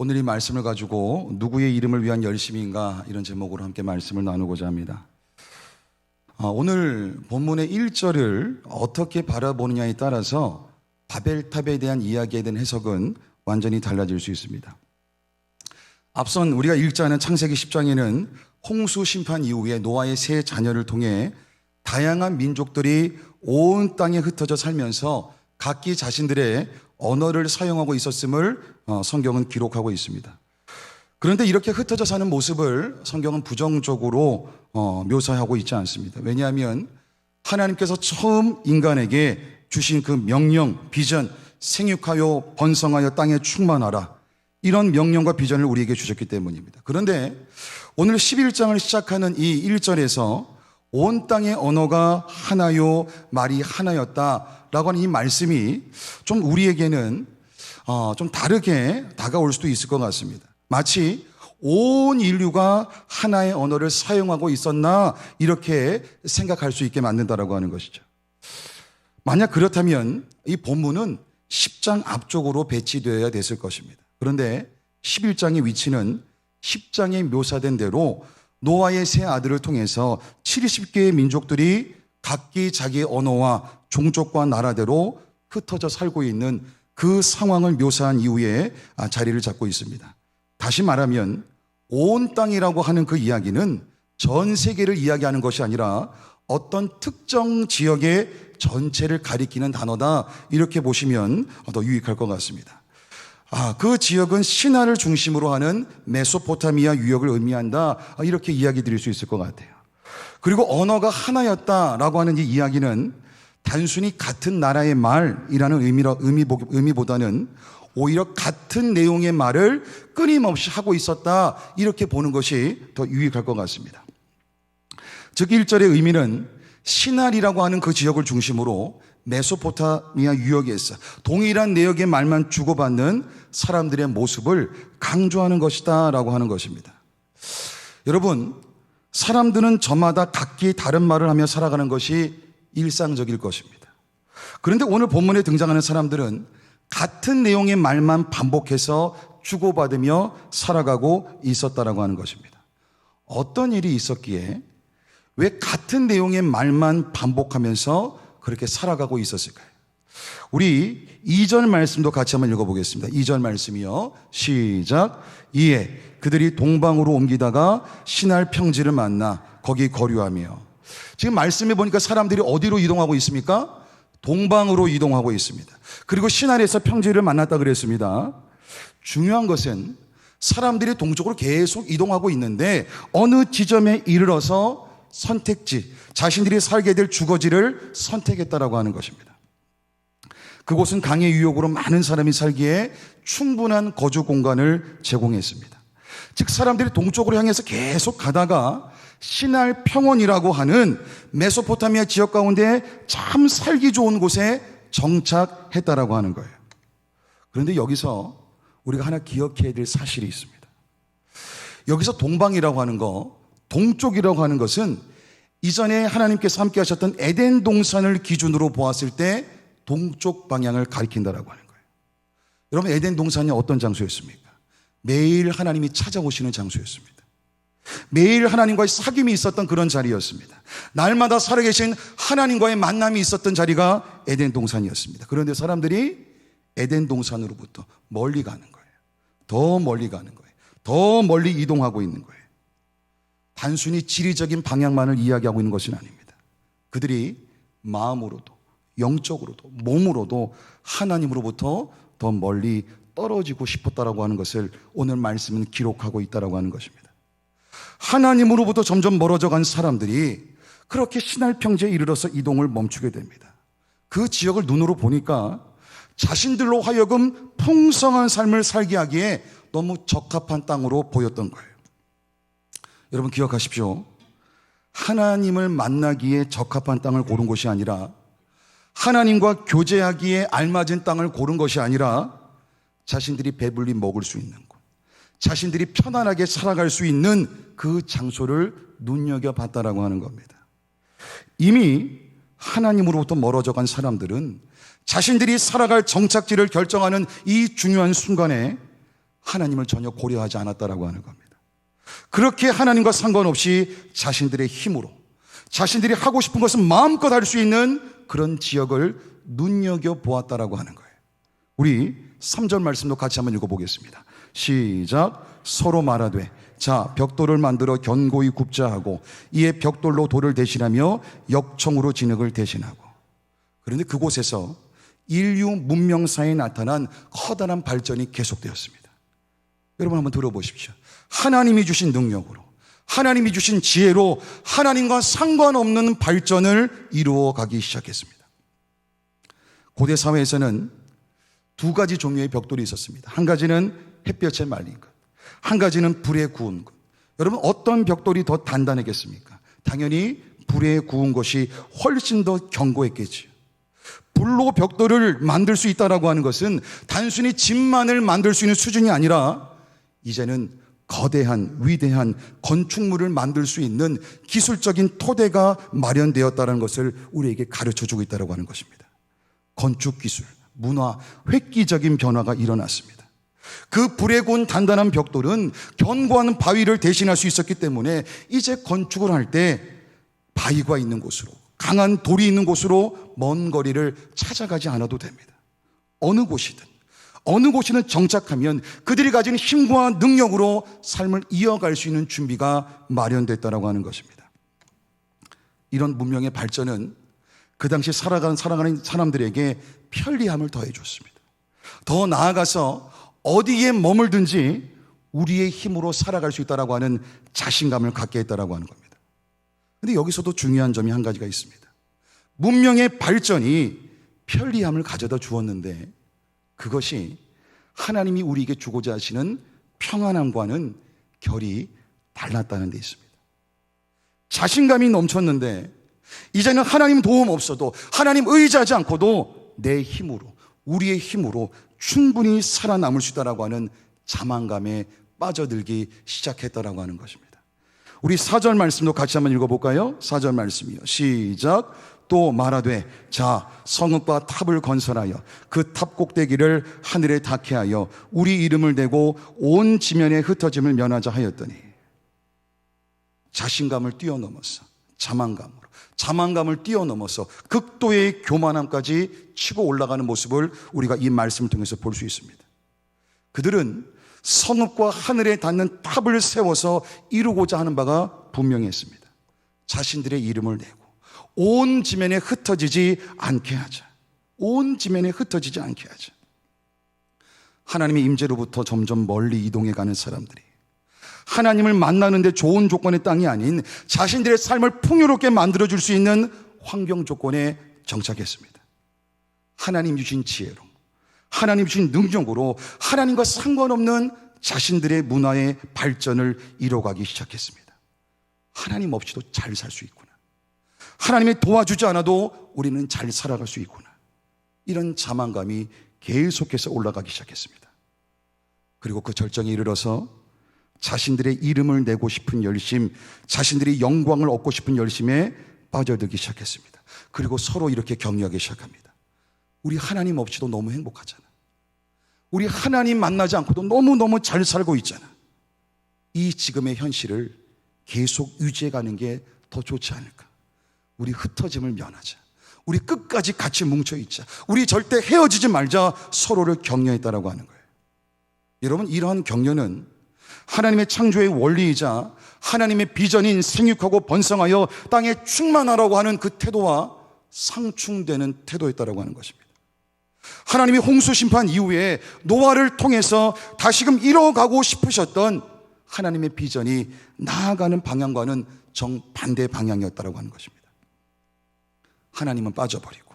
오늘 이 말씀을 가지고 누구의 이름을 위한 열심인가 이런 제목으로 함께 말씀을 나누고자 합니다. 오늘 본문의 1절을 어떻게 바라보느냐에 따라서 바벨탑에 대한 이야기에 대한 해석은 완전히 달라질 수 있습니다. 앞선 우리가 읽지 않은 창세기 10장에는 홍수 심판 이후에 노아의 세 자녀를 통해 다양한 민족들이 온 땅에 흩어져 살면서 각기 자신들의 언어를 사용하고 있었음을 성경은 기록하고 있습니다. 그런데 이렇게 흩어져 사는 모습을 성경은 부정적으로 묘사하고 있지 않습니다. 왜냐하면 하나님께서 처음 인간에게 주신 그 명령, 비전, 생육하여 번성하여 땅에 충만하라, 이런 명령과 비전을 우리에게 주셨기 때문입니다. 그런데 오늘 11장을 시작하는 이 1절에서 온 땅의 언어가 하나요, 말이 하나였다라고 하는 이 말씀이 좀 우리에게는 좀 다르게 다가올 수도 있을 것 같습니다. 마치 온 인류가 하나의 언어를 사용하고 있었나 이렇게 생각할 수 있게 만든다라고 하는 것이죠. 만약 그렇다면 이 본문은 10장 앞쪽으로 배치되어야 됐을 것입니다. 그런데 11장의 위치는 10장에 묘사된 대로 노아의 세 아들을 통해서 70개의 민족들이 각기 자기의 언어와 종족과 나라대로 흩어져 살고 있는 그 상황을 묘사한 이후에 자리를 잡고 있습니다. 다시 말하면 온 땅이라고 하는 그 이야기는 전 세계를 이야기하는 것이 아니라 어떤 특정 지역의 전체를 가리키는 단어다, 이렇게 보시면 더 유익할 것 같습니다. 그 지역은 신화를 중심으로 하는 메소포타미아 유역을 의미한다, 이렇게 이야기 드릴 수 있을 것 같아요. 그리고 언어가 하나였다라고 하는 이 이야기는 단순히 같은 나라의 말이라는 의미보다는 오히려 같은 내용의 말을 끊임없이 하고 있었다, 이렇게 보는 것이 더 유익할 것 같습니다. 즉 1절의 의미는 시날이라고 하는 그 지역을 중심으로 메소포타미아 유역에서 동일한 내역의 말만 주고받는 사람들의 모습을 강조하는 것이다 라고 하는 것입니다. 여러분, 사람들은 저마다 각기 다른 말을 하며 살아가는 것이 일상적일 것입니다. 그런데 오늘 본문에 등장하는 사람들은 같은 내용의 말만 반복해서 주고받으며 살아가고 있었다라고 하는 것입니다. 어떤 일이 있었기에 왜 같은 내용의 말만 반복하면서 그렇게 살아가고 있었을까요? 우리 2절 말씀도 같이 한번 읽어보겠습니다. 2절 말씀이요, 시작. 이에 그들이 동방으로 옮기다가 시날 평지를 만나 거기 거류하며. 지금 말씀해 보니까 사람들이 어디로 이동하고 있습니까? 동방으로 이동하고 있습니다. 그리고 시날에서 평지를 만났다 그랬습니다. 중요한 것은 사람들이 동쪽으로 계속 이동하고 있는데 어느 지점에 이르러서 선택지, 자신들이 살게 될 주거지를 선택했다라고 하는 것입니다. 그곳은 강의 유역으로 많은 사람이 살기에 충분한 거주 공간을 제공했습니다. 즉 사람들이 동쪽으로 향해서 계속 가다가 시날 평원이라고 하는 메소포타미아 지역 가운데 참 살기 좋은 곳에 정착했다라고 하는 거예요. 그런데 여기서 우리가 하나 기억해야 될 사실이 있습니다. 여기서 동방이라고 하는 거, 동쪽이라고 하는 것은 이전에 하나님께서 함께 하셨던 에덴 동산을 기준으로 보았을 때 동쪽 방향을 가리킨다라고 하는 거예요. 여러분, 에덴 동산이 어떤 장소였습니까? 매일 하나님이 찾아오시는 장소였습니다. 매일 하나님과의 사귐이 있었던 그런 자리였습니다. 날마다 살아계신 하나님과의 만남이 있었던 자리가 에덴 동산이었습니다. 그런데 사람들이 에덴 동산으로부터 멀리 가는 거예요. 더 멀리 가는 거예요. 더 멀리 이동하고 있는 거예요. 단순히 지리적인 방향만을 이야기하고 있는 것은 아닙니다. 그들이 마음으로도 영적으로도 몸으로도 하나님으로부터 더 멀리 떨어지고 싶었다라고 하는 것을 오늘 말씀은 기록하고 있다라고 하는 것입니다. 하나님으로부터 점점 멀어져 간 사람들이 그렇게 시날 평지에 이르러서 이동을 멈추게 됩니다. 그 지역을 눈으로 보니까 자신들로 하여금 풍성한 삶을 살게 하기에 너무 적합한 땅으로 보였던 거예요. 여러분 기억하십시오. 하나님을 만나기에 적합한 땅을 고른 것이 아니라 하나님과 교제하기에 알맞은 땅을 고른 것이 아니라 자신들이 배불리 먹을 수 있는 곳, 자신들이 편안하게 살아갈 수 있는 그 장소를 눈여겨봤다라고 하는 겁니다. 이미 하나님으로부터 멀어져 간 사람들은 자신들이 살아갈 정착지를 결정하는 이 중요한 순간에 하나님을 전혀 고려하지 않았다라고 하는 겁니다. 그렇게 하나님과 상관없이 자신들의 힘으로 자신들이 하고 싶은 것은 마음껏 할 수 있는 그런 지역을 눈여겨보았다라고 하는 거예요. 우리 3절 말씀도 같이 한번 읽어보겠습니다. 시작. 서로 말하되 자 벽돌을 만들어 견고히 굽자 하고 이에 벽돌로 돌을 대신하며 역청으로 진흙을 대신하고. 그런데 그곳에서 인류 문명사에 나타난 커다란 발전이 계속되었습니다. 여러분 한번 들어보십시오. 하나님이 주신 능력으로 하나님이 주신 지혜로 하나님과 상관없는 발전을 이루어가기 시작했습니다. 고대 사회에서는 두 가지 종류의 벽돌이 있었습니다. 한 가지는 햇볕에 말린 것, 한 가지는 불에 구운 것. 여러분 어떤 벽돌이 더 단단하겠습니까? 당연히 불에 구운 것이 훨씬 더 견고했겠지요. 불로 벽돌을 만들 수 있다라고 하는 것은 단순히 집만을 만들 수 있는 수준이 아니라 이제는 거대한 위대한 건축물을 만들 수 있는 기술적인 토대가 마련되었다는 것을 우리에게 가르쳐주고 있다고 하는 것입니다. 건축기술, 문화, 획기적인 변화가 일어났습니다. 그 불에 구운 단단한 벽돌은 견고한 바위를 대신할 수 있었기 때문에 이제 건축을 할 때 바위가 있는 곳으로, 강한 돌이 있는 곳으로 먼 거리를 찾아가지 않아도 됩니다. 어느 곳이든 정착하면 그들이 가진 힘과 능력으로 삶을 이어갈 수 있는 준비가 마련됐다라고 하는 것입니다. 이런 문명의 발전은 그 당시 살아가는 사람들에게 편리함을 더해줬습니다. 더 나아가서 어디에 머물든지 우리의 힘으로 살아갈 수 있다라고 하는 자신감을 갖게 했다라고 하는 겁니다. 그런데 여기서도 중요한 점이 한 가지가 있습니다. 문명의 발전이 편리함을 가져다 주었는데 그것이 하나님이 우리에게 주고자 하시는 평안함과는 결이 달랐다는 데 있습니다. 자신감이 넘쳤는데 이제는 하나님 도움 없어도 하나님 의지하지 않고도 내 힘으로 우리의 힘으로 충분히 살아남을 수 있다라고 하는 자만감에 빠져들기 시작했다라고 하는 것입니다. 우리 4절 말씀도 같이 한번 읽어볼까요? 4절 말씀이요. 시작. 또 말하되 자 성읍과 탑을 건설하여 그 탑 꼭대기를 하늘에 닿게 하여 우리 이름을 대고 온 지면에 흩어짐을 면하자 하였더니 자신감을 뛰어넘어서 자만감을 뛰어넘어서 극도의 교만함까지 치고 올라가는 모습을 우리가 이 말씀을 통해서 볼 수 있습니다. 그들은 성읍과 하늘에 닿는 탑을 세워서 이루고자 하는 바가 분명했습니다. 자신들의 이름을 내고 온 지면에 흩어지지 않게 하자. 하나님의 임재로부터 점점 멀리 이동해 가는 사람들이 하나님을 만나는데 좋은 조건의 땅이 아닌 자신들의 삶을 풍요롭게 만들어줄 수 있는 환경 조건에 정착했습니다. 하나님 주신 지혜로, 하나님 주신 능력으로 하나님과 상관없는 자신들의 문화의 발전을 이뤄가기 시작했습니다. 하나님 없이도 잘 살 수 있구나. 하나님이 도와주지 않아도 우리는 잘 살아갈 수 있구나. 이런 자만감이 계속해서 올라가기 시작했습니다. 그리고 그 절정에 이르러서 자신들의 이름을 내고 싶은 열심, 자신들이 영광을 얻고 싶은 열심에 빠져들기 시작했습니다. 그리고 서로 이렇게 격려하기 시작합니다. 우리 하나님 없이도 너무 행복하잖아. 우리 하나님 만나지 않고도 너무너무 잘 살고 있잖아. 이 지금의 현실을 계속 유지해가는 게 더 좋지 않을까. 우리 흩어짐을 면하자. 우리 끝까지 같이 뭉쳐있자. 우리 절대 헤어지지 말자. 서로를 격려했다라고 하는 거예요. 여러분, 이러한 격려는 하나님의 창조의 원리이자 하나님의 비전인 생육하고 번성하여 땅에 충만하라고 하는 그 태도와 상충되는 태도였다라고 하는 것입니다. 하나님이 홍수 심판 이후에 노아를 통해서 다시금 이뤄가고 싶으셨던 하나님의 비전이 나아가는 방향과는 정반대 방향이었다라고 하는 것입니다. 하나님은 빠져버리고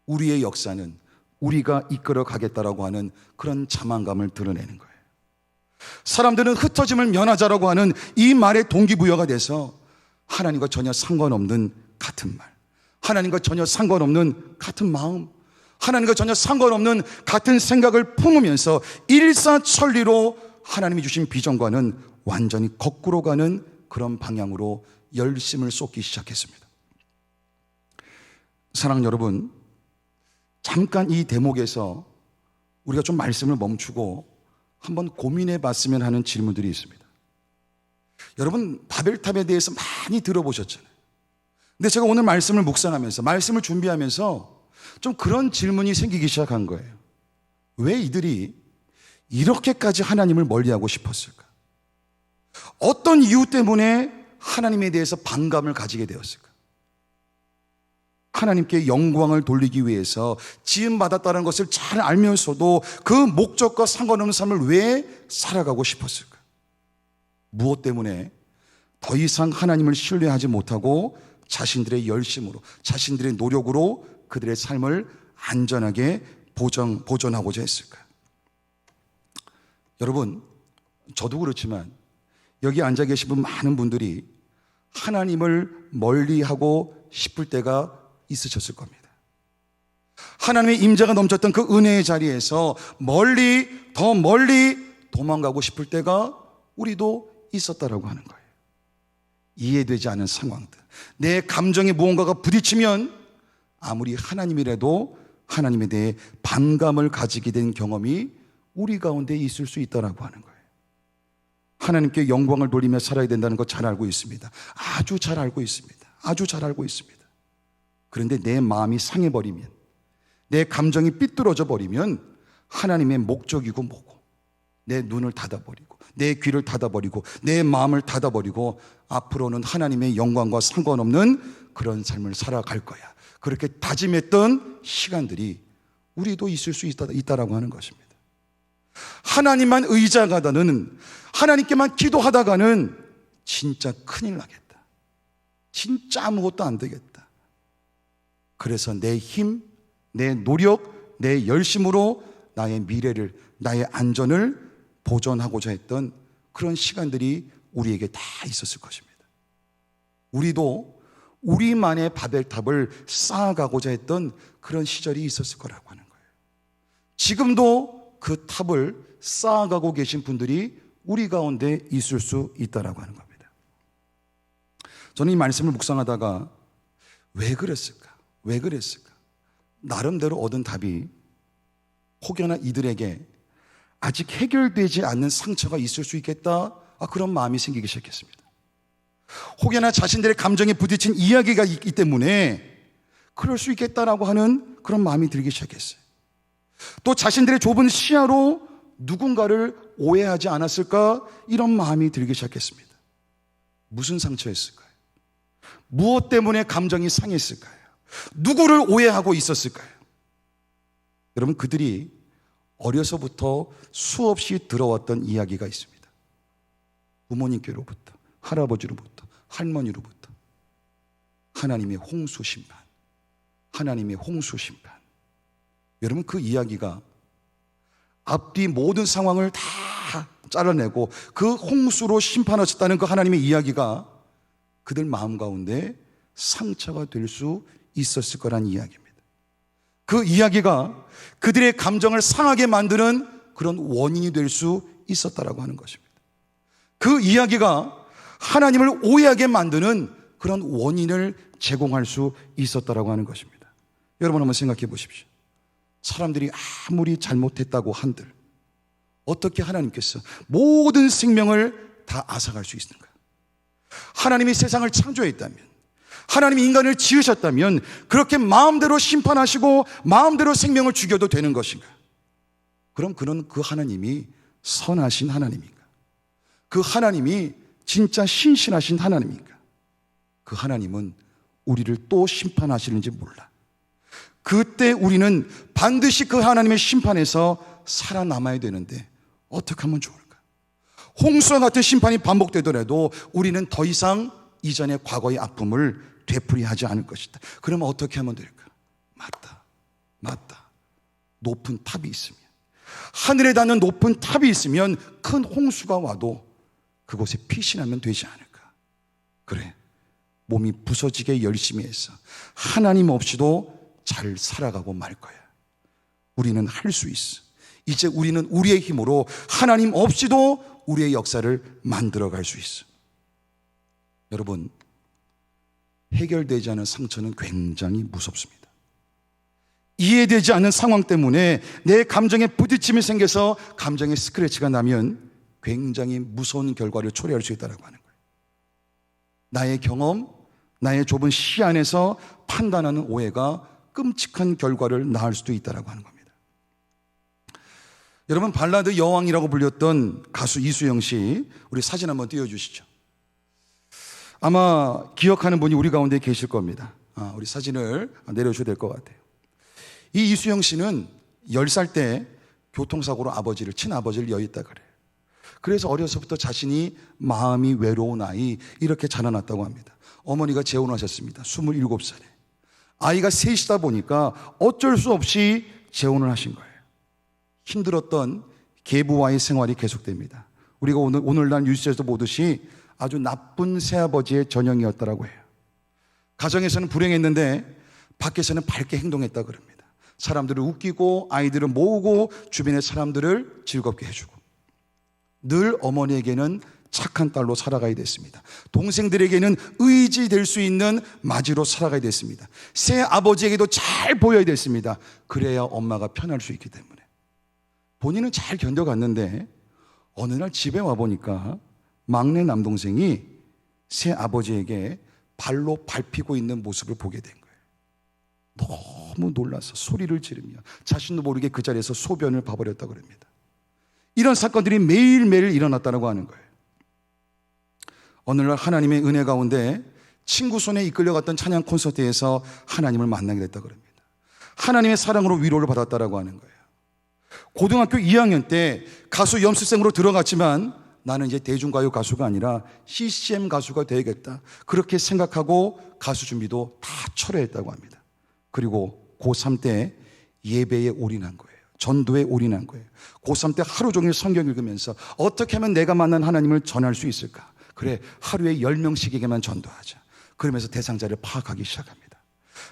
우리의 역사는 우리가 이끌어 가겠다라고 하는 그런 자만감을 드러내는 거예요. 사람들은 흩어짐을 면하자라고 하는 이 말에 동기부여가 돼서 하나님과 전혀 상관없는 같은 말, 하나님과 전혀 상관없는 같은 마음, 하나님과 전혀 상관없는 같은 생각을 품으면서 일사천리로 하나님이 주신 비전과는 완전히 거꾸로 가는 그런 방향으로 열심을 쏟기 시작했습니다. 사랑하는 여러분, 잠깐 이 대목에서 우리가 좀 말씀을 멈추고 한번 고민해 봤으면 하는 질문들이 있습니다. 여러분, 바벨탑에 대해서 많이 들어보셨잖아요. 근데 제가 오늘 말씀을 묵상하면서, 말씀을 준비하면서 좀 그런 질문이 생기기 시작한 거예요. 왜 이들이 이렇게까지 하나님을 멀리하고 싶었을까? 어떤 이유 때문에 하나님에 대해서 반감을 가지게 되었을까? 하나님께 영광을 돌리기 위해서 지음받았다는 것을 잘 알면서도 그 목적과 상관없는 삶을 왜 살아가고 싶었을까? 무엇 때문에 더 이상 하나님을 신뢰하지 못하고 자신들의 열심으로, 자신들의 노력으로 그들의 삶을 안전하게 보존하고자 했을까? 여러분, 저도 그렇지만 여기 앉아 계신 분 많은 분들이 하나님을 멀리하고 싶을 때가 있으셨을 겁니다. 하나님의 임재가 넘쳤던 그 은혜의 자리에서 더 멀리 도망가고 싶을 때가 우리도 있었다라고 하는 거예요. 이해되지 않은 상황들, 내 감정에 무언가가 부딪히면 아무리 하나님이라도 하나님에 대해 반감을 가지게 된 경험이 우리 가운데 있을 수 있다라고 하는 거예요. 하나님께 영광을 돌리며 살아야 된다는 거 잘 알고 있습니다. 아주 잘 알고 있습니다. 아주 잘 알고 있습니다. 그런데 내 마음이 상해버리면, 내 감정이 삐뚤어져 버리면 하나님의 목적이고 뭐고 내 눈을 닫아버리고 내 귀를 닫아버리고 내 마음을 닫아버리고 앞으로는 하나님의 영광과 상관없는 그런 삶을 살아갈 거야, 그렇게 다짐했던 시간들이 우리도 있을 수 있다라고 하는 것입니다. 하나님만 의지하다가는, 하나님께만 기도하다가는 진짜 큰일 나겠다. 진짜 아무것도 안 되겠다. 그래서 내 힘, 내 노력, 내 열심으로 나의 미래를, 나의 안전을 보존하고자 했던 그런 시간들이 우리에게 다 있었을 것입니다. 우리도 우리만의 바벨탑을 쌓아가고자 했던 그런 시절이 있었을 거라고 하는 거예요. 지금도 그 탑을 쌓아가고 계신 분들이 우리 가운데 있을 수 있다라고 하는 겁니다. 저는 이 말씀을 묵상하다가 왜 그랬을까? 나름대로 얻은 답이 혹여나 이들에게 아직 해결되지 않는 상처가 있을 수 있겠다, 그런 마음이 생기기 시작했습니다. 혹여나 자신들의 감정에 부딪힌 이야기가 있기 때문에 그럴 수 있겠다라고 하는 그런 마음이 들기 시작했어요. 또 자신들의 좁은 시야로 누군가를 오해하지 않았을까, 이런 마음이 들기 시작했습니다. 무슨 상처였을까요? 무엇 때문에 감정이 상했을까요? 누구를 오해하고 있었을까요? 여러분, 그들이 어려서부터 수없이 들어왔던 이야기가 있습니다. 부모님께로부터, 할아버지로부터, 할머니로부터 하나님의 홍수 심판, 하나님의 홍수 심판. 여러분, 그 이야기가 앞뒤 모든 상황을 다 잘라내고 그 홍수로 심판하셨다는 그 하나님의 이야기가 그들 마음 가운데 상처가 될 수 있었을 거란 이야기입니다. 그 이야기가 그들의 감정을 상하게 만드는 그런 원인이 될 수 있었다라고 하는 것입니다. 그 이야기가 하나님을 오해하게 만드는 그런 원인을 제공할 수 있었다라고 하는 것입니다. 여러분, 한번 생각해 보십시오. 사람들이 아무리 잘못했다고 한들 어떻게 하나님께서 모든 생명을 다 앗아갈 수 있는가? 하나님이 세상을 창조했다면, 하나님이 인간을 지으셨다면 그렇게 마음대로 심판하시고 마음대로 생명을 죽여도 되는 것인가? 그럼 그는 그 하나님이 선하신 하나님인가? 그 하나님이 진짜 신실하신 하나님인가? 그 하나님은 우리를 또 심판하시는지 몰라. 그때 우리는 반드시 그 하나님의 심판에서 살아남아야 되는데 어떻게 하면 좋을까? 홍수와 같은 심판이 반복되더라도 우리는 더 이상 이전의 과거의 아픔을 되풀이하지 않을 것이다. 그러면 어떻게 하면 될까? 맞다. 높은 탑이 있으면, 하늘에 닿는 높은 탑이 있으면 큰 홍수가 와도 그곳에 피신하면 되지 않을까? 그래, 몸이 부서지게 열심히 해서 하나님 없이도 잘 살아가고 말 거야. 우리는 할 수 있어. 이제 우리는 우리의 힘으로 하나님 없이도 우리의 역사를 만들어갈 수 있어. 여러분, 해결되지 않은 상처는 굉장히 무섭습니다. 이해되지 않는 상황 때문에 내 감정에 부딪힘이 생겨서 감정의 스크래치가 나면 굉장히 무서운 결과를 초래할 수 있다고 하는 거예요. 나의 경험, 나의 좁은 시야 안에서 판단하는 오해가 끔찍한 결과를 낳을 수도 있다고 하는 겁니다. 여러분, 발라드 여왕이라고 불렸던 가수 이수영 씨, 우리 사진 한번 띄워주시죠. 아마 기억하는 분이 우리 가운데 계실 겁니다. 우리 사진을 내려주셔야 될 것 같아요. 이 이수영 씨는 10살 때 교통사고로 친아버지를 여의다 그래요. 그래서 어려서부터 자신이 마음이 외로운 아이 이렇게 자라났다고 합니다. 어머니가 재혼하셨습니다. 27살에. 아이가 셋이다 보니까 어쩔 수 없이 재혼을 하신 거예요. 힘들었던 계부와의 생활이 계속됩니다. 우리가 오늘날 뉴스에서 보듯이 아주 나쁜 새아버지의 전형이었다고 해요. 가정에서는 불행했는데 밖에서는 밝게 행동했다 그럽니다. 사람들을 웃기고 아이들을 모으고 주변의 사람들을 즐겁게 해주고 늘 어머니에게는 착한 딸로 살아가야 됐습니다. 동생들에게는 의지될 수 있는 마지로 살아가야 됐습니다. 새 아버지에게도 잘 보여야 됐습니다. 그래야 엄마가 편할 수 있기 때문에. 본인은 잘 견뎌갔는데 어느 날 집에 와보니까 막내 남동생이 새 아버지에게 발로 밟히고 있는 모습을 보게 된 거예요. 너무 놀라서 소리를 지르며 자신도 모르게 그 자리에서 소변을 봐버렸다고 합니다. 이런 사건들이 매일매일 일어났다고 하는 거예요. 어느 날 하나님의 은혜 가운데 친구 손에 이끌려갔던 찬양 콘서트에서 하나님을 만나게 됐다고 합니다. 하나님의 사랑으로 위로를 받았다고 하는 거예요. 고등학교 2학년 때 가수 연습생으로 들어갔지만 나는 이제 대중가요 가수가 아니라 CCM 가수가 되야겠다. 그렇게 생각하고 가수 준비도 다 철회했다고 합니다. 그리고 고3 때 예배에 올인한 거예요. 전도에 올인한 거예요. 고3 때 하루 종일 성경 읽으면서 어떻게 하면 내가 만난 하나님을 전할 수 있을까? 그래, 하루에 10명씩에게만 전도하자. 그러면서 대상자를 파악하기 시작합니다.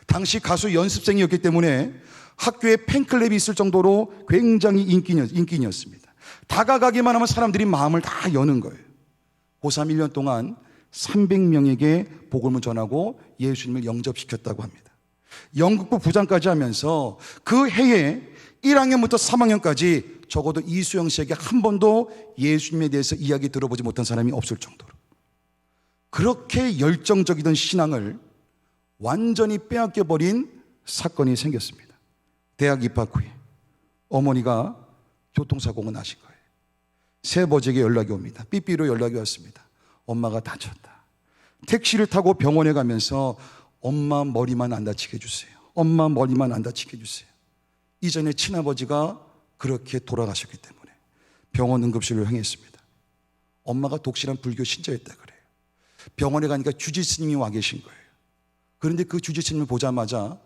당시 가수 연습생이었기 때문에 학교에 팬클럽이 있을 정도로 굉장히 인기인이었습니다. 다가가기만 하면 사람들이 마음을 다 여는 거예요. 고3 1년 동안 300명에게 복음을 전하고 예수님을 영접시켰다고 합니다. 연극부 부장까지 하면서 그 해에 1학년부터 3학년까지 적어도 이수영 씨에게 한 번도 예수님에 대해서 이야기 들어보지 못한 사람이 없을 정도로 그렇게 열정적이던 신앙을 완전히 빼앗겨버린 사건이 생겼습니다. 대학 입학 후에 어머니가 교통사고가 나신 거예요. 새아버지에게 연락이 옵니다. 삐삐로 연락이 왔습니다. 엄마가 다쳤다. 택시를 타고 병원에 가면서 엄마 머리만 안 다치게 해주세요. 엄마 머리만 안 다치게 해주세요. 이전에 친아버지가 그렇게 돌아가셨기 때문에 병원 응급실로 향했습니다. 엄마가 독실한 불교 신자였다 그래요. 병원에 가니까 주지스님이 와 계신 거예요. 그런데 그 주지스님을 보자마자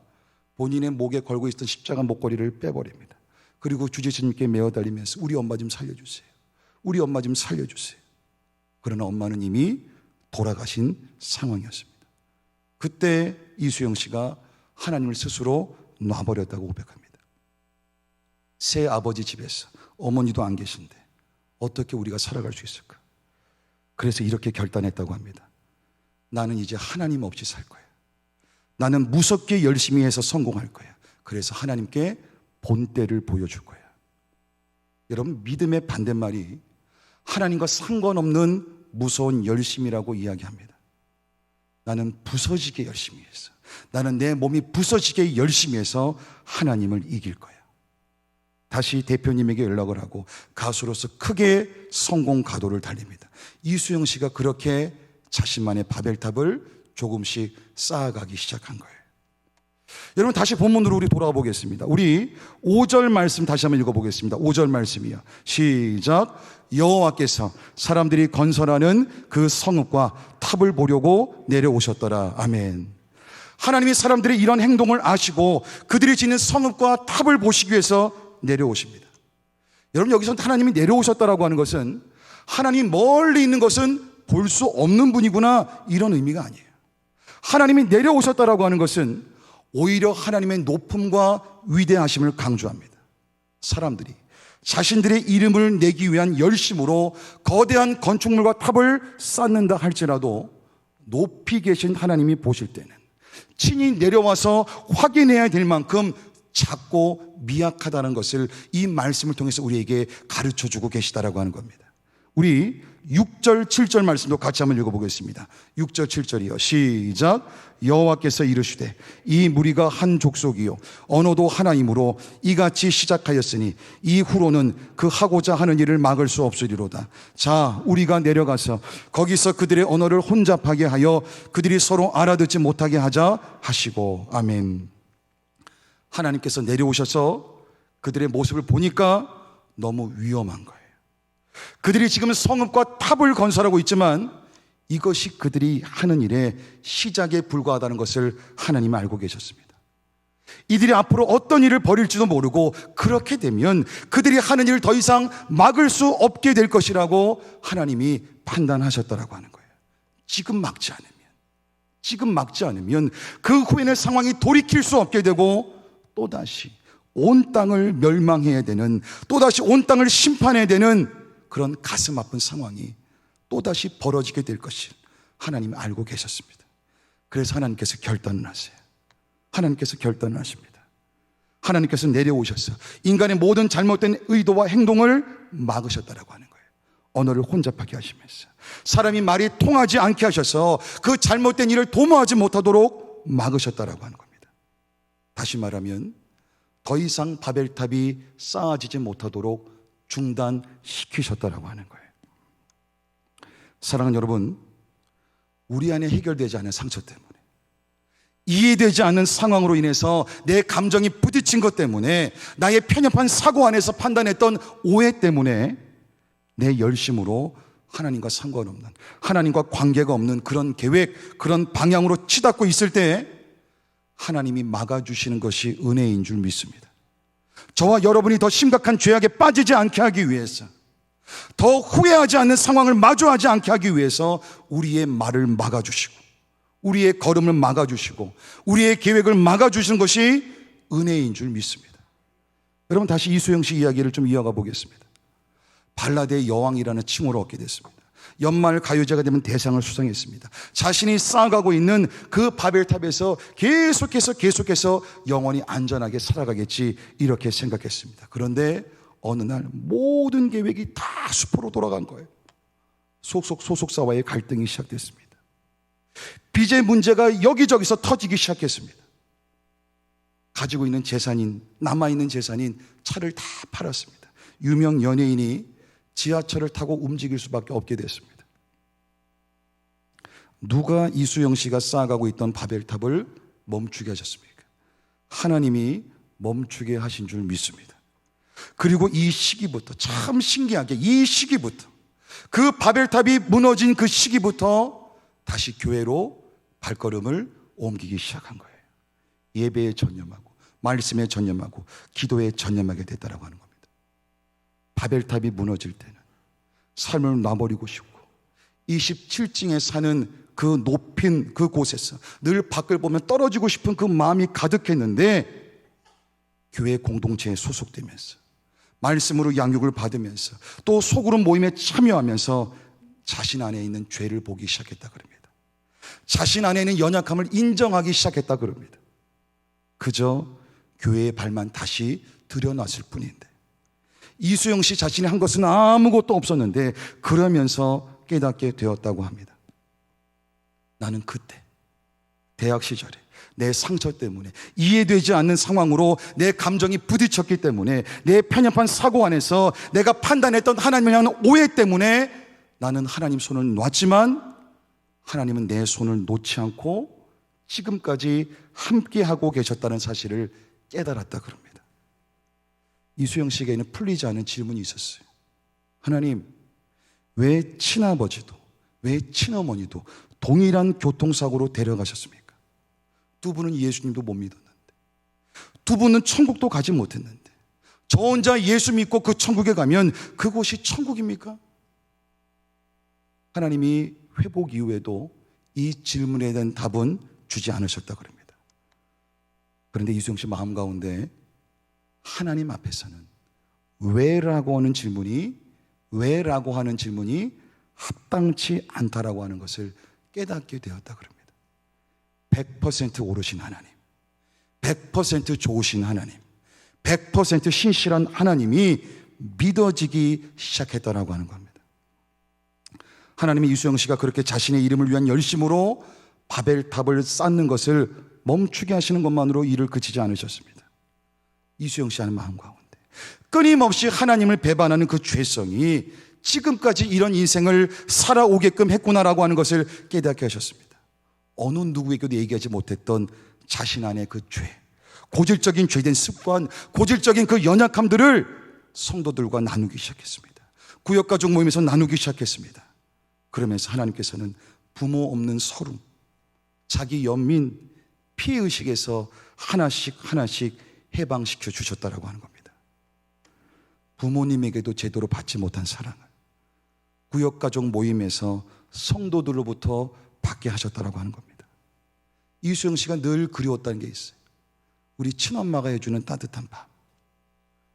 본인의 목에 걸고 있던 십자가 목걸이를 빼버립니다. 그리고 주지스님께 매어달리면서 우리 엄마 좀 살려주세요. 우리 엄마 좀 살려주세요. 그러나 엄마는 이미 돌아가신 상황이었습니다. 그때 이수영 씨가 하나님을 스스로 놔버렸다고 고백합니다. 새 아버지 집에서 어머니도 안 계신데 어떻게 우리가 살아갈 수 있을까? 그래서 이렇게 결단했다고 합니다. 나는 이제 하나님 없이 살 거야. 나는 무섭게 열심히 해서 성공할 거야. 그래서 하나님께 본때를 보여줄 거야. 여러분, 믿음의 반대말이 하나님과 상관없는 무서운 열심이라고 이야기합니다. 나는 부서지게 열심히 해서, 나는 내 몸이 부서지게 열심히 해서 하나님을 이길 거야. 다시 대표님에게 연락을 하고 가수로서 크게 성공 가도를 달립니다. 이수영 씨가 그렇게 자신만의 바벨탑을 조금씩 쌓아가기 시작한 거예요. 여러분, 다시 본문으로 우리 돌아가 보겠습니다. 우리 5절 말씀 다시 한번 읽어보겠습니다. 5절 말씀이요. 시작. 여호와께서 사람들이 건설하는 그 성읍과 탑을 보려고 내려오셨더라. 아멘. 하나님이 사람들의 이런 행동을 아시고 그들이 짓는 성읍과 탑을 보시기 위해서 내려오십니다. 여러분, 여기서 하나님이 내려오셨다라고 하는 것은 하나님 멀리 있는 것은 볼 수 없는 분이구나, 이런 의미가 아니에요. 하나님이 내려오셨다라고 하는 것은 오히려 하나님의 높음과 위대하심을 강조합니다. 사람들이 자신들의 이름을 내기 위한 열심으로 거대한 건축물과 탑을 쌓는다 할지라도 높이 계신 하나님이 보실 때는 친히 내려와서 확인해야 될 만큼 작고 미약하다는 것을 이 말씀을 통해서 우리에게 가르쳐주고 계시다라고 하는 겁니다. 우리 6절 7절 말씀도 같이 한번 읽어보겠습니다. 6절 7절이요 시작. 여호와께서 이르시되 이 무리가 한 족속이요 언어도 하나이므로 이같이 시작하였으니 이후로는 그 하고자 하는 일을 막을 수 없으리로다. 자, 우리가 내려가서 거기서 그들의 언어를 혼잡하게 하여 그들이 서로 알아듣지 못하게 하자 하시고. 아멘. 하나님께서 내려오셔서 그들의 모습을 보니까 너무 위험한 거예요. 그들이 지금 성읍과 탑을 건설하고 있지만 이것이 그들이 하는 일의 시작에 불과하다는 것을 하나님은 알고 계셨습니다. 이들이 앞으로 어떤 일을 벌일지도 모르고 그렇게 되면 그들이 하는 일을 더 이상 막을 수 없게 될 것이라고 하나님이 판단하셨다라고 하는 거예요. 지금 막지 않으면 그 후에는 상황이 돌이킬 수 없게 되고 또다시 온 땅을 멸망해야 되는, 또다시 온 땅을 심판해야 되는 그런 가슴 아픈 상황이 또다시 벌어지게 될 것을 하나님이 알고 계셨습니다. 그래서 하나님께서 결단을 하세요. 하나님께서 결단을 하십니다. 하나님께서 내려오셔서 인간의 모든 잘못된 의도와 행동을 막으셨다라고 하는 거예요. 언어를 혼잡하게 하시면서 사람이 말이 통하지 않게 하셔서 그 잘못된 일을 도모하지 못하도록 막으셨다라고 하는 겁니다. 다시 말하면 더 이상 바벨탑이 쌓아지지 못하도록 중단시키셨다라고 하는 거예요. 사랑하는 여러분, 우리 안에 해결되지 않은 상처 때문에, 이해되지 않는 상황으로 인해서 내 감정이 부딪힌 것 때문에, 나의 편협한 사고 안에서 판단했던 오해 때문에 내 열심으로 하나님과 상관없는, 하나님과 관계가 없는 그런 계획, 그런 방향으로 치닫고 있을 때 하나님이 막아주시는 것이 은혜인 줄 믿습니다. 저와 여러분이 더 심각한 죄악에 빠지지 않게 하기 위해서, 더 후회하지 않는 상황을 마주하지 않게 하기 위해서 우리의 말을 막아주시고, 우리의 걸음을 막아주시고, 우리의 계획을 막아주시는 것이 은혜인 줄 믿습니다. 여러분, 다시 이수영 씨 이야기를 좀 이어가 보겠습니다. 발라드의 여왕이라는 칭호를 얻게 됐습니다. 연말 가요제가 되면 대상을 수상했습니다. 자신이 쌓아가고 있는 그 바벨탑에서 계속해서 영원히 안전하게 살아가겠지, 이렇게 생각했습니다. 그런데 어느 날 모든 계획이 다 수포로 돌아간 거예요. 소속사와의 갈등이 시작됐습니다. 빚의 문제가 여기저기서 터지기 시작했습니다. 가지고 있는 재산인, 남아있는 재산인 차를 다 팔았습니다. 유명 연예인이 지하철을 타고 움직일 수밖에 없게 됐습니다. 누가 이수영 씨가 쌓아가고 있던 바벨탑을 멈추게 하셨습니까? 하나님이 멈추게 하신 줄 믿습니다. 그리고 이 시기부터, 참 신기하게 이 시기부터, 그 바벨탑이 무너진 그 시기부터 다시 교회로 발걸음을 옮기기 시작한 거예요. 예배에 전념하고, 말씀에 전념하고, 기도에 전념하게 됐다라고 하는 겁니다. 바벨탑이 무너질 때는 삶을 놔버리고 싶고, 27층에 사는 그 높인 그 곳에서 늘 밖을 보면 떨어지고 싶은 그 마음이 가득했는데, 교회 공동체에 소속되면서 말씀으로 양육을 받으면서 또 소그룹 모임에 참여하면서 자신 안에 있는 죄를 보기 시작했다 그럽니다. 자신 안에 있는 연약함을 인정하기 시작했다 그럽니다. 그저 교회의 발만 다시 들여놨을 뿐인데, 이수영 씨 자신이 한 것은 아무것도 없었는데 그러면서 깨닫게 되었다고 합니다. 나는 그때 대학 시절에 내 상처 때문에, 이해되지 않는 상황으로 내 감정이 부딪혔기 때문에, 내 편협한 사고 안에서 내가 판단했던 하나님을 향한 오해 때문에 나는 하나님 손을 놨지만 하나님은 내 손을 놓지 않고 지금까지 함께하고 계셨다는 사실을 깨달았다 그럽니다. 이수영 씨에게는 풀리지 않은 질문이 있었어요. 하나님, 왜 친아버지도, 왜 친어머니도 동일한 교통사고로 데려가셨습니까? 두 분은 예수님도 못 믿었는데, 두 분은 천국도 가지 못했는데, 저 혼자 예수 믿고 그 천국에 가면 그곳이 천국입니까? 하나님이 회복 이후에도 이 질문에 대한 답은 주지 않으셨다 그럽니다. 그런데 이수영 씨 마음 가운데 하나님 앞에서는 왜라고 하는 질문이 합당치 않다라고 하는 것을 깨닫게 되었다 그럽니다. 100% 오르신 하나님, 100% 좋으신 하나님, 100% 신실한 하나님이 믿어지기 시작했다라고 하는 겁니다. 하나님이 이수영 씨가 그렇게 자신의 이름을 위한 열심으로 바벨탑을 쌓는 것을 멈추게 하시는 것만으로 일을 그치지 않으셨습니다. 이수영 씨 하는 마음 가운데 끊임없이 하나님을 배반하는 그 죄성이 지금까지 이런 인생을 살아오게끔 했구나라고 하는 것을 깨닫게 하셨습니다. 어느 누구에게도 얘기하지 못했던 자신 안의 그 죄, 고질적인 죄된 습관, 고질적인 그 연약함들을 성도들과 나누기 시작했습니다. 구역가족 모임에서 나누기 시작했습니다. 그러면서 하나님께서는 부모 없는 서름, 자기 연민, 피해의식에서 하나씩 해방시켜 주셨다라고 하는 겁니다. 부모님에게도 제대로 받지 못한 사랑을 구역가족 모임에서 성도들로부터 받게 하셨다라고 하는 겁니다. 이수영 씨가 늘 그리웠다는 게 있어요. 우리 친엄마가 해주는 따뜻한 밥.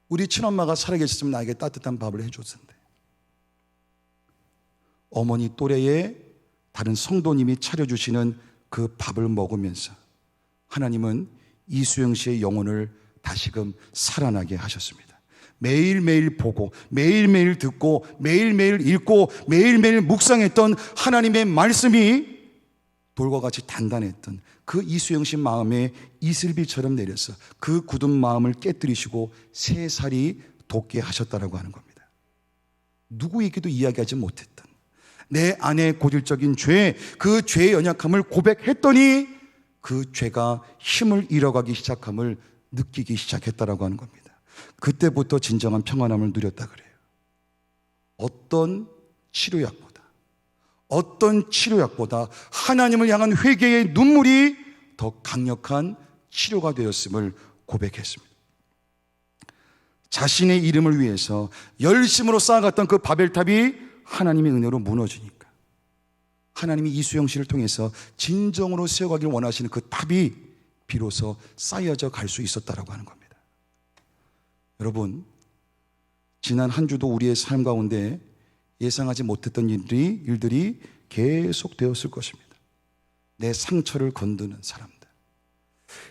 우리 친엄마가 살아계셨으면 나에게 따뜻한 밥을 해줬을 텐데, 어머니 또래의 다른 성도님이 차려주시는 그 밥을 먹으면서 하나님은 이수영 씨의 영혼을 다시금 살아나게 하셨습니다. 매일매일 보고 매일매일 듣고 매일매일 읽고 매일매일 묵상했던 하나님의 말씀이 돌과 같이 단단했던 그 이수영 씨 마음에 이슬비처럼 내려서 그 굳은 마음을 깨뜨리시고 새 살이 돋게 하셨다라고 하는 겁니다. 누구에게도 이야기하지 못했던 내 안의 고질적인 죄, 그 죄의 연약함을 고백했더니 그 죄가 힘을 잃어가기 시작함을 느끼기 시작했다라고 하는 겁니다. 그때부터 진정한 평안함을 누렸다 그래요. 어떤 치료약보다 하나님을 향한 회개의 눈물이 더 강력한 치료가 되었음을 고백했습니다. 자신의 이름을 위해서 열심으로 쌓아갔던 그 바벨탑이 하나님의 은혜로 무너지니까 하나님이 이수영 씨를 통해서 진정으로 세워가기를 원하시는 그 탑이 비로소 쌓여져 갈 수 있었다라고 하는 겁니다. 여러분, 지난 한 주도 우리의 삶 가운데 예상하지 못했던 일들이 계속 되었을 것입니다. 내 상처를 건드는 사람들,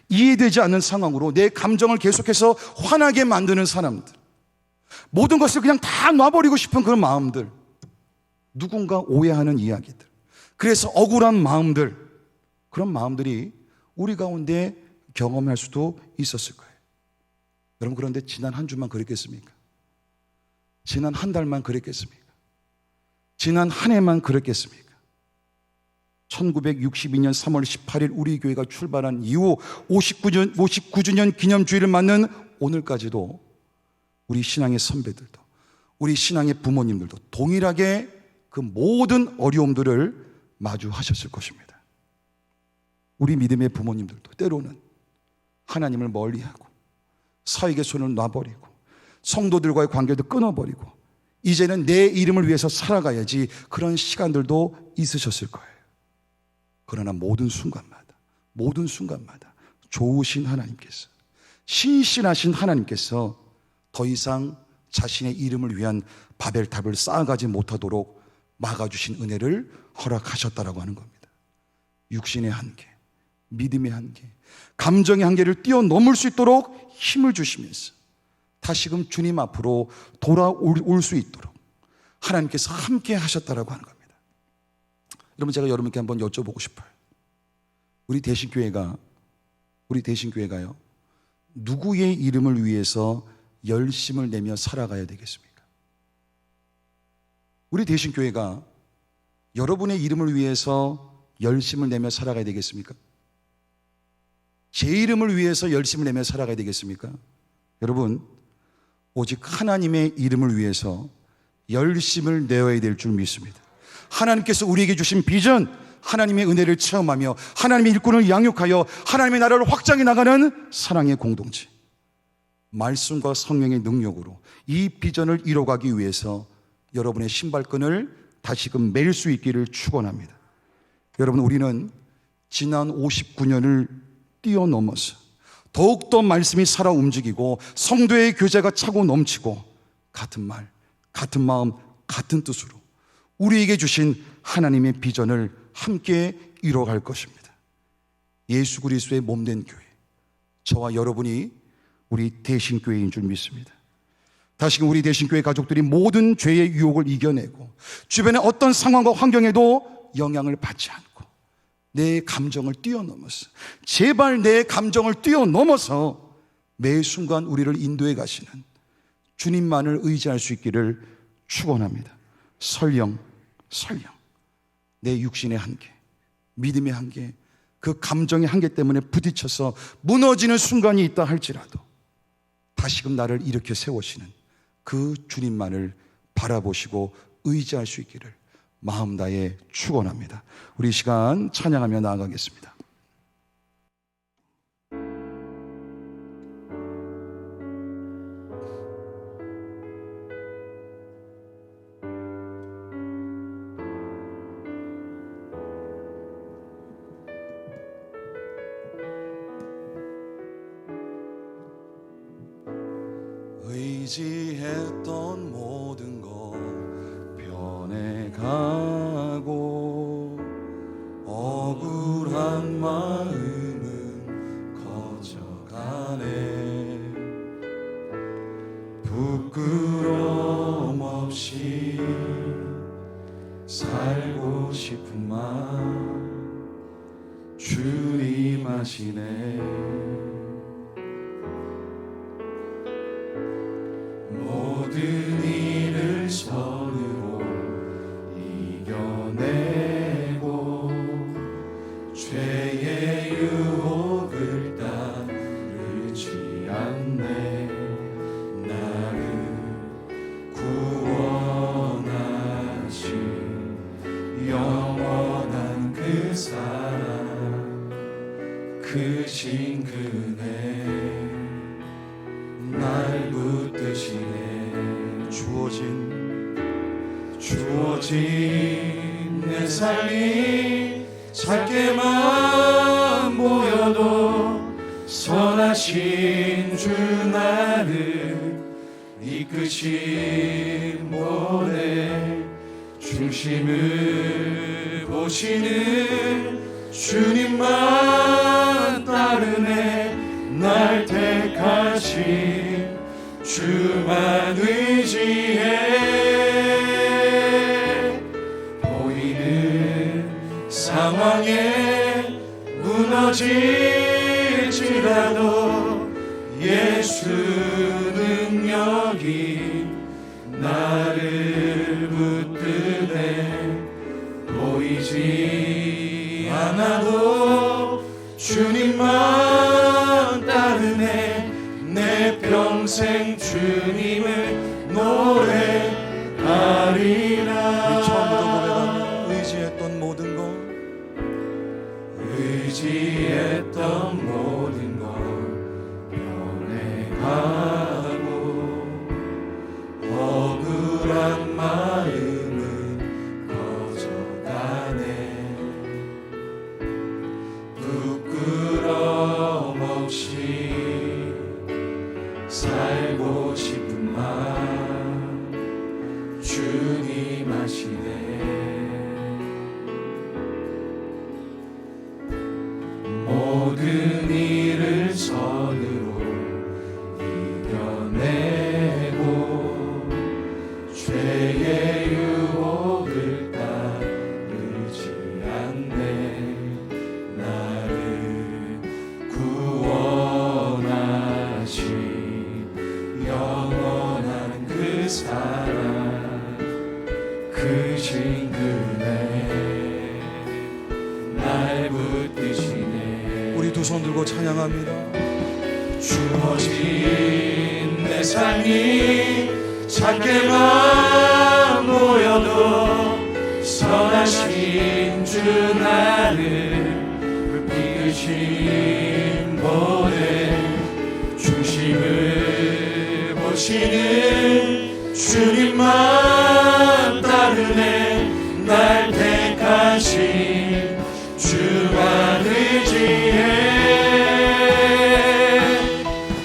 이해되지 않는 상황으로 내 감정을 계속해서 화나게 만드는 사람들, 모든 것을 그냥 다 놔버리고 싶은 그런 마음들, 누군가 오해하는 이야기들, 그래서 억울한 마음들, 그런 마음들이 우리 가운데 경험할 수도 있었을 거예요. 여러분, 그런데 지난 한 주만 그랬겠습니까? 지난 한 달만 그랬겠습니까? 지난 한 해만 그랬겠습니까? 1962년 3월 18일 우리 교회가 출발한 이후 59주년 기념주일을 맞는 오늘까지도 우리 신앙의 선배들도, 우리 신앙의 부모님들도 동일하게 그 모든 어려움들을 마주하셨을 것입니다. 우리 믿음의 부모님들도 때로는 하나님을 멀리하고 사역의 손을 놔버리고 성도들과의 관계도 끊어버리고 이제는 내 이름을 위해서 살아가야지, 그런 시간들도 있으셨을 거예요. 그러나 모든 순간마다 좋으신 하나님께서, 신실하신 하나님께서 더 이상 자신의 이름을 위한 바벨탑을 쌓아가지 못하도록 막아주신 은혜를 허락하셨다라고 하는 겁니다. 육신의 한계, 믿음의 한계, 감정의 한계를 뛰어넘을 수 있도록 힘을 주시면서 다시금 주님 앞으로 돌아올 수 있도록 하나님께서 함께 하셨다라고 하는 겁니다. 여러분, 제가 여러분께 한번 여쭤보고 싶어요. 우리 대신교회가요, 누구의 이름을 위해서 열심을 내며 살아가야 되겠습니까? 우리 대신교회가 여러분의 이름을 위해서 열심을 내며 살아가야 되겠습니까? 제 이름을 위해서 열심을 내며 살아가야 되겠습니까? 여러분, 오직 하나님의 이름을 위해서 열심을 내어야 될 줄 믿습니다. 하나님께서 우리에게 주신 비전, 하나님의 은혜를 체험하며 하나님의 일꾼을 양육하여 하나님의 나라를 확장해 나가는 사랑의 공동체, 말씀과 성령의 능력으로 이 비전을 이뤄가기 위해서 여러분의 신발끈을 다시금 맬 수 있기를 축원합니다. 여러분, 우리는 지난 59년을 뛰어넘어서 더욱더 말씀이 살아 움직이고 성도의 교제가 차고 넘치고 같은 말, 같은 마음, 같은 뜻으로 우리에게 주신 하나님의 비전을 함께 이뤄갈 것입니다. 예수 그리스도의 몸된 교회, 저와 여러분이 우리 대신교회인 줄 믿습니다. 다시금 우리 대신교회 가족들이 모든 죄의 유혹을 이겨내고 주변의 어떤 상황과 환경에도 영향을 받지 않고 내 감정을 뛰어넘어서, 제발 내 감정을 뛰어넘어서 매 순간 우리를 인도해 가시는 주님만을 의지할 수 있기를 축원합니다. 설령 내 육신의 한계, 믿음의 한계, 그 감정의 한계 때문에 부딪혀서 무너지는 순간이 있다 할지라도 다시금 나를 일으켜 세우시는 그 주님만을 바라보시고 의지할 수 있기를 마음 다해 축원합니다. 우리 시간 찬양하며 나아가겠습니다. 의지했던 모든 것 변해가고 억울한 마음은 커져가네. 부끄러움 없이 살고 싶은 마음 주님 아시네. 모든 일을 선으로 이겨내고 죄의 유혹을 따르지 않네. 나를 구원하신 영원한 그 사랑, 크신 그네 날 붙드시네. 주어진 내 삶이 작게만 보여도 선하신 주 나를 이끄신 보내. 중심을 보시는 주님만 따르네. 날 택하신 주만 의지해. 보이는 상황에 무너질지라도 예수 능력이 나를 붙드네. 보이지 않아도 주님만 따르네. 내 평생 주님을 노래하리라. 우리 처음부터 고백합니다. 의지했던 모든 것 변해가고 억울한 마음은 커져가네. 부끄러움 없이 살고 싶은 마음 주님 아시네. 모든 일을 선으로 이겨내고 죄의 유혹을 따르지 않네. 나를 구원하신 영원한 그 사랑, 크신 그네 날 붙드시네. 우리 두 손 들고 찬양합니다. 주어진 내 삶이 작게만 보여도 선하신 주 나를 이끄신 보내. 중심을 보시는 주님만 따르네. 날 택하신 주만 의지해.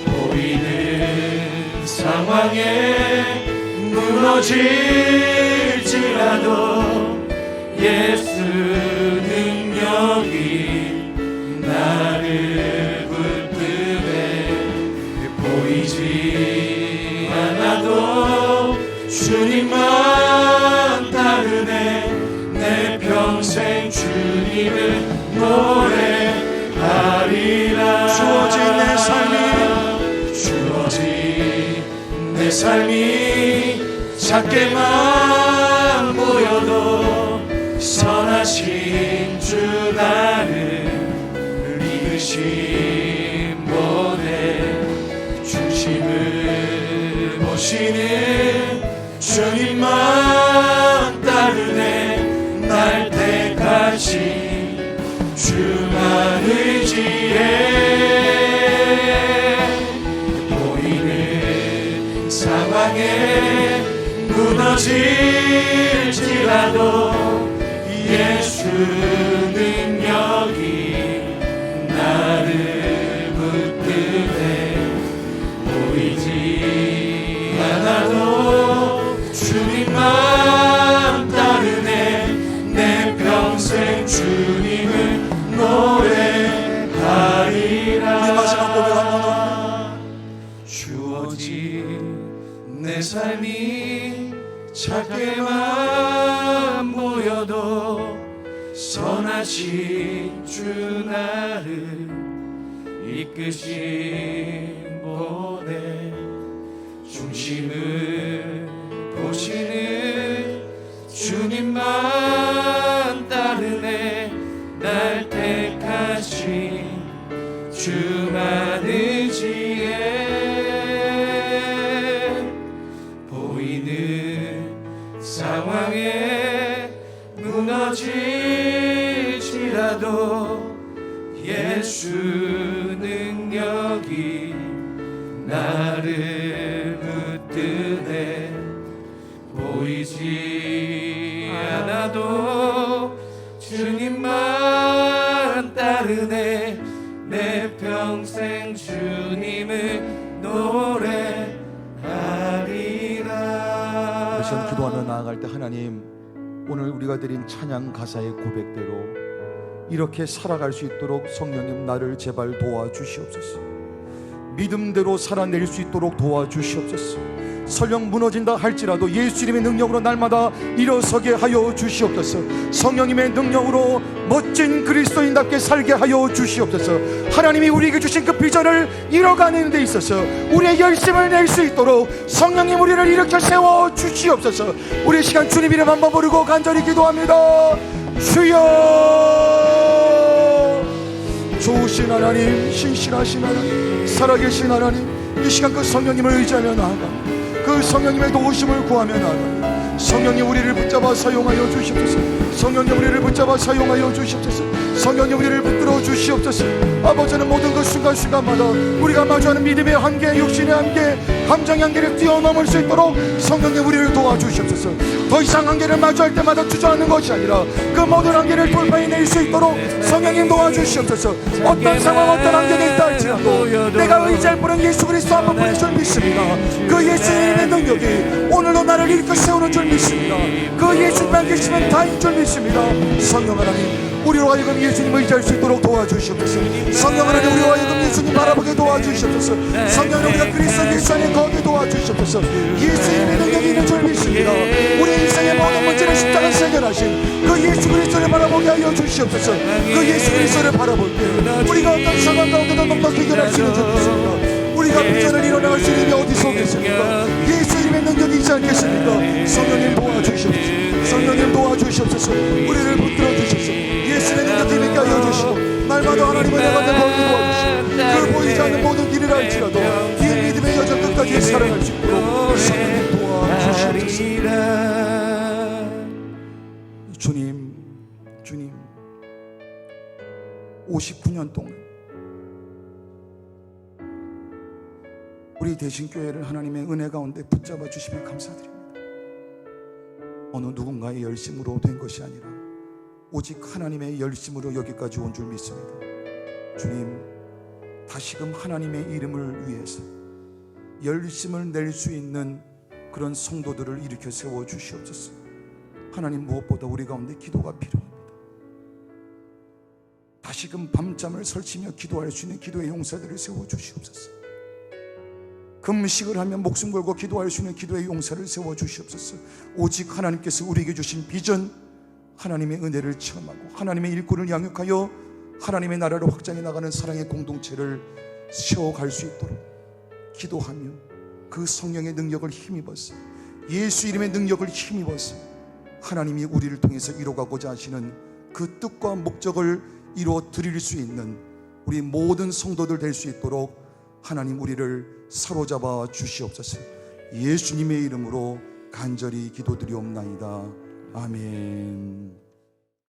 보이는 상황에 무너질지라도 예수 능력이 나를 붙드네. 따르네. 내 평생 주님을 노래하리라. 주어진 내 삶이 작게만 보여도 선하신 주 나를 이끄신 보내. 중심을 보시는 주님만 따르네. 날 택하신 주만 의지해. 보이는 상황에 무너질지라도 예수 능력이 나를 붙드네. 보이지 않아도 주님만 따르네. 내 평생 주님을 노래하리라. 우리 마지막 고백 한번 주어진 내 삶이 작게만 보여도 선하신 주 나를 이끄신 보내. 중심을 보시는 주님만 따르네. 날 택하신 주만 의지해. 보이는 상황에 무너질지라도 예수 능력이 나를 붙드네. 보이지 않아도 주님만 따르네. 내 평생 주님을 노래하리라. 다시 한번 기도하며 나아갈 때 하나님, 오늘 우리가 드린 찬양 가사의 고백대로 이렇게 살아갈 수 있도록 성령님 나를 제발 도와주시옵소서. 믿음대로 살아낼 수 있도록 도와주시옵소서. 설령 무너진다 할지라도 예수님의 능력으로 날마다 일어서게 하여 주시옵소서. 성령님의 능력으로 멋진 그리스도인답게 살게 하여 주시옵소서. 하나님이 우리에게 주신 그 비전을 이뤄가는 데 있어서 우리의 열심을 낼 수 있도록 성령님 우리를 일으켜 세워 주시옵소서. 우리 시간 주님 이름 한번 부르고 간절히 기도합니다. 주여, 좋으신 하나님, 신실하신 하나님, 살아계신 하나님, 이 시간 그 성령님을 의지하며 나아가 그 성령님의 도우심을 구하며 나아가 성령님 우리를 붙잡아 사용하여 주시옵소서. 성령님 우리를 붙잡아 사용하여 주시옵소서. 성령님 우리를 붙들어 주시옵소서. 아버지는 모든 그 순간순간마다 우리가 마주하는 믿음의 한계, 육신의 한계, 감정의 한계를 뛰어넘을 수 있도록 성령님 우리를 도와주시옵소서. 더 이상 한계를 마주할 때마다 주저하는 것이 아니라 그 모든 한계를 돌파해낼 수 있도록 성령님 도와주시옵소서. 어떤 상황, 어떤 한계가 있다 할지라도 내가 의지할 분은 예수 그리스도 한 분뿐인 줄 믿습니다. 그 예수님의 능력이 오늘도 나를 일으켜 세우는 줄 믿습니다. 그 예수님만 계시면 다인 줄 믿습니다. 성령 하나님, 우리로 하여금 예수님을 의지할 수 있도록 도와주시옵소서. 성령 하나님, 우리로 하여금 예수님 바라보게 도와주시옵소서. 성령 하나님, 우리가 그리스도 예수 안에 거하게 도와주시옵소서. 예수님의 능력이 있는 줄 믿습니다. 우리 인생의 모든 문제를 십자가에 해결하신 그 예수 그리스도를 바라보게 하여 주시옵소서. 그 예수 그리스도를 바라볼 때 우리가 어떤 상황 가운데도 넉넉히 해결할 수 있는 줄 믿습니다. 우리가 비전을 이뤄나갈 수 있는 게 어디서 계십니까? 예수님의 능력이 있지 않겠습니까? 성령님 도와주시옵소서. 성령님 도와주시옵소서. 우리를 붙들어 주시옵소서. 예수의 능력이 믿게 하여 주시고 날마다 하나님의 내가 보게 도와주시고 그 보이지 않는 모든 길을 알지라도 이 믿음의 여정 끝까지 살아갈 수 있도록 성령님 도와주시옵소서. 주님, 주님, 59년 동안 우리 대신교회를 하나님의 은혜 가운데 붙잡아 주시며 감사드립니다. 어느 누군가의 열심으로 된 것이 아니라 오직 하나님의 열심으로 여기까지 온 줄 믿습니다. 주님, 다시금 하나님의 이름을 위해서 열심을 낼 수 있는 그런 성도들을 일으켜 세워 주시옵소서. 하나님, 무엇보다 우리 가운데 기도가 필요합니다. 다시금 밤잠을 설치며 기도할 수 있는 기도의 용사들을 세워 주시옵소서. 금식을 하며 목숨 걸고 기도할 수 있는 기도의 용사를 세워 주시옵소서. 오직 하나님께서 우리에게 주신 비전, 하나님의 은혜를 체험하고 하나님의 일꾼을 양육하여 하나님의 나라를 확장해 나가는 사랑의 공동체를 세워갈 수 있도록 기도하며 그 성령의 능력을 힘입어서, 예수 이름의 능력을 힘입어서 하나님이 우리를 통해서 이루어가고자 하시는 그 뜻과 목적을 이루어 드릴 수 있는 우리 모든 성도들 될 수 있도록 하나님 우리를 사로잡아 주시옵소서. 예수님의 이름으로 간절히 기도드리옵나이다. 아멘.